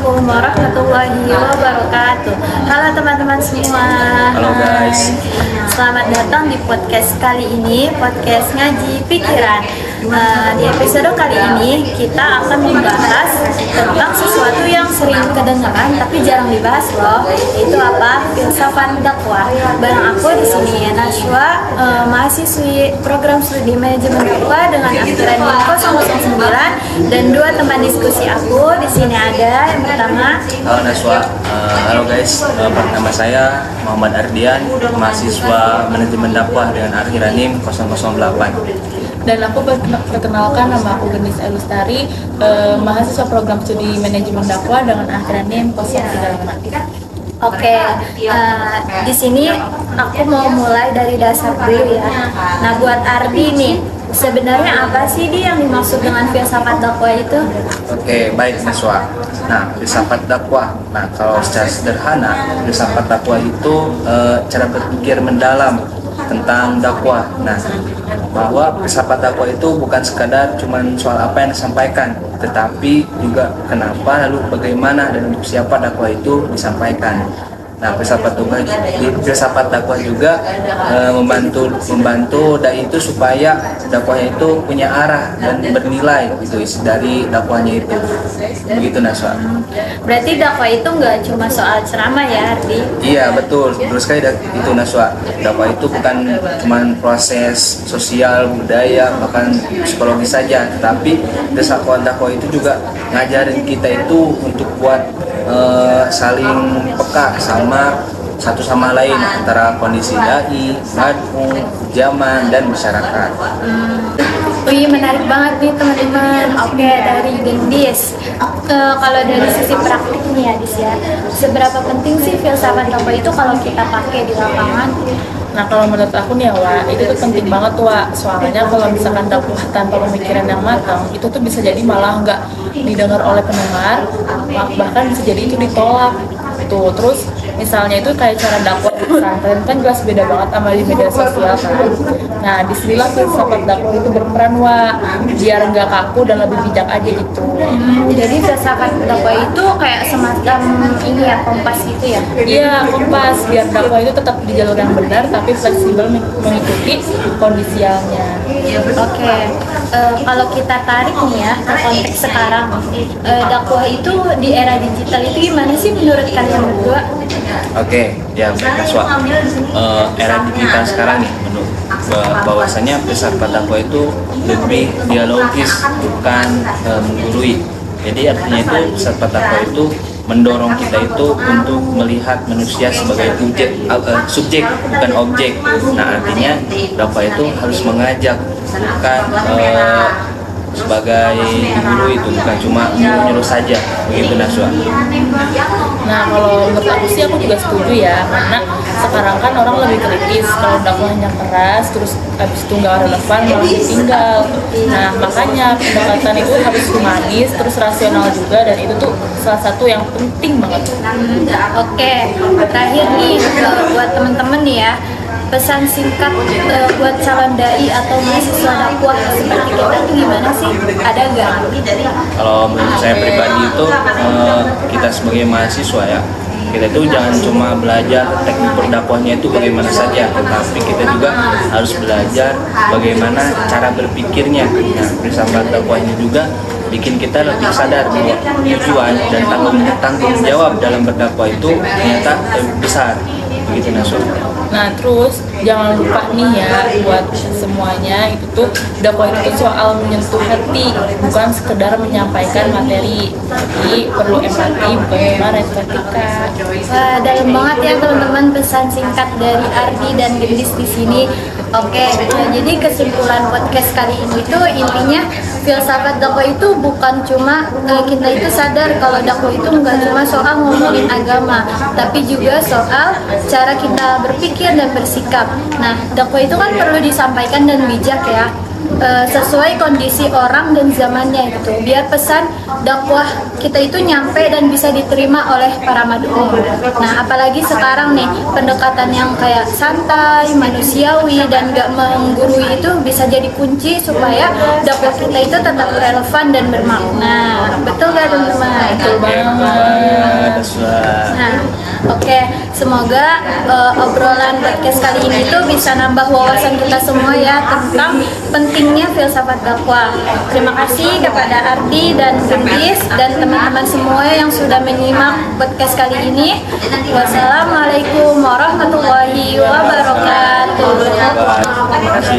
Assalamualaikum warahmatullahi wabarakatuh. Halo teman-teman semua. Halo guys. Selamat datang di podcast kali ini, podcast ngaji pikiran. Di episode kali ini kita akan membahas tentang sesuatu yang sering kedengaran tapi jarang dibahas loh. Itu apa? Filsafat dakwah. Bareng aku di sini Najwa, mahasiswi program studi manajemen dakwah dengan akhiran 009 dan dua teman diskusi aku. Di sini ada yang pertama. Halo Najwa. Halo guys. Nama saya Muhammad Ardian, mahasiswa manajemen dakwah dengan akhiran NIM 008. Dan aku perkenalkan, nama aku Genis Elustari, mahasiswa program studi manajemen dakwah dengan akhiran NIM 035. Oke, di sini aku mau mulai dari dasar dulu ya. Nah, buat Ardi nih, sebenarnya apa sih yang dimaksud dengan filsafat dakwah itu? Oke, baik Najwa. Nah, filsafat dakwah. Nah, kalau secara sederhana, filsafat dakwah itu cara berpikir mendalam tentang dakwah. Nah, bahwa filsafat dakwah itu bukan sekadar cuman soal apa yang disampaikan, tetapi juga kenapa, lalu bagaimana, dan untuk siapa dakwah itu disampaikan. Nah, filsafat dakwah juga membantu dai itu supaya dakwahnya itu punya arah dan bernilai gitu isi dari dakwahnya itu. Begitu Naswa. Berarti dakwah itu nggak cuma soal ceramah ya, Ardi? Iya betul sekali itu Naswa. Dakwah itu bukan cuma proses sosial, budaya, bahkan psikologi saja, tetapi filsafat dakwah itu juga ngajarin kita itu untuk buat saling peka sama satu sama lain antara kondisi dai, mad'u, zaman, dan masyarakat. Wih, menarik banget nih teman-teman. Oke, dari Gendis. Kalau dari sisi praktik nih ya, Dis ya, seberapa penting sih filsafat dakwah itu kalau kita pakai di lapangan? Nah, kalau menurut aku nih ya, Wak, itu tuh penting banget tuh, Wak. Soalnya kalau misalkan dakwah tanpa pemikiran yang matang, itu tuh bisa jadi malah nggak didengar oleh pendengar, bahkan bisa jadi itu ditolak. Tuh, terus misalnya itu kayak cara dakwah di pesantren kan jelas beda banget sama di media sosial kan. Nah, disinilah filsafat dakwah itu berperan, Wak, biar nggak kaku dan lebih bijak aja gitu. Jadi filsafat dakwah itu kayak semacam ini ya, kompas gitu ya? Iya, kompas, biar dakwah itu tetap di jalur yang benar tapi fleksibel mengikuti kondisialnya. Oke, kalau kita tarik nih ya ke konteks sekarang, dakwah itu di era digital itu gimana sih menurut kalian berdua? Oke, ya baik Naswa. Era digital sekarang nih, menurut bahwasanya filsafat dakwah itu lebih dialogis, bukan menggurui. Jadi artinya itu filsafat dakwah itu mendorong kita itu untuk melihat manusia sebagai subjek bukan objek. Nah, artinya dakwah itu harus mengajak, bukan sebagai guru, itu bukan cuma nyuruh saja, begitu Naswa. Nah, kalau menurut aku sih, aku juga setuju ya, karena sekarang kan orang lebih kritis kalau dakwahnya keras, terus habis itu nggak relevan malah ditinggal. Nah, makanya pendekatan itu harus humanis, terus rasional juga, dan itu tuh salah satu yang penting banget. Oke, terakhir nih buat temen-temen nih ya, pesan singkat buat calon dai atau mahasiswa dakwah seperti kita tuh gimana sih? Ada nggak? Kalau menurut saya pribadi itu kita sebagai mahasiswa ya, kita itu jangan cuma belajar teknik berdakwahnya itu bagaimana saja, tetapi kita juga harus belajar bagaimana cara berpikirnya. Nah, filsafat dakwahnya juga bikin kita lebih sadar bahwa tujuan dan tanggung jawab dalam berdakwah itu ternyata lebih besar. Begitu Naswa. Nah, terus jangan lupa nih ya, buat semuanya itu tuh dakwah itu tuh soal menyentuh hati, bukan sekedar menyampaikan materi. Jadi perlu empati, bukan cuma retorika. Wah, dalam banget ya teman-teman pesan singkat dari Ardi dan Gendis di sini. Oke, nah, jadi kesimpulan podcast kali ini tuh intinya filsafat dakwah itu bukan cuma kita itu sadar kalau dakwah itu nggak cuma soal ngomongin agama, tapi juga soal cara kita berpikir dan bersikap. Nah, dakwah itu kan perlu disampaikan dan bijak ya, sesuai kondisi orang dan zamannya gitu, biar pesan dakwah kita itu nyampe dan bisa diterima oleh para mad'u. Nah, apalagi sekarang nih pendekatan yang kayak santai, manusiawi, dan gak menggurui itu bisa jadi kunci supaya dakwah kita itu tetap relevan dan bermakna. Betul gak teman-teman? Betul banget. Oke, semoga obrolan podcast kali ini tuh bisa nambah wawasan kita semua ya tentang pentingnya filsafat dakwah. Terima kasih kepada Ardi dan Gendis dan teman-teman semua yang sudah menyimak podcast kali ini. Wassalamualaikum warahmatullahi wabarakatuh. Terima kasih.